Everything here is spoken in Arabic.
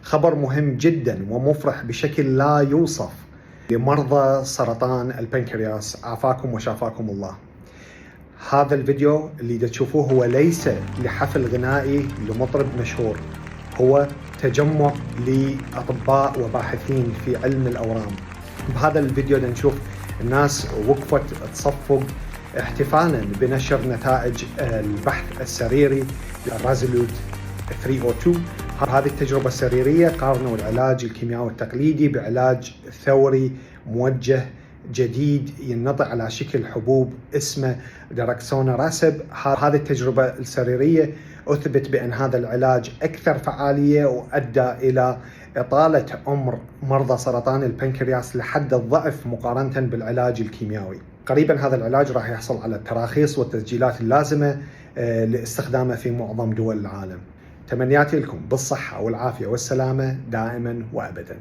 خبر مهم جدا ومفرح بشكل لا يوصف لمرضى سرطان البنكرياس، عافاكم وشافاكم الله. هذا الفيديو اللي تشوفوه هو ليس لحفل غنائي لمطرب مشهور، هو تجمع لأطباء وباحثين في علم الأورام. بهذا الفيديو نشوف الناس وقفت تصفق احتفالا بنشر نتائج البحث السريري الرازولوت 302. هذه التجربة السريرية قارنوا العلاج الكيميائي التقليدي بعلاج ثوري موجه جديد ينطق على شكل حبوب اسمه داراكسونراسب. هذه التجربة السريرية أثبت بأن هذا العلاج أكثر فعالية وأدى إلى إطالة عمر مرضى سرطان البنكرياس لحد الضعف مقارنة بالعلاج الكيميائي. قريبا هذا العلاج راح يحصل على التراخيص والتسجيلات اللازمة لاستخدامه في معظم دول العالم. تمنياتي لكم بالصحة والعافية والسلامة دائما وأبدا.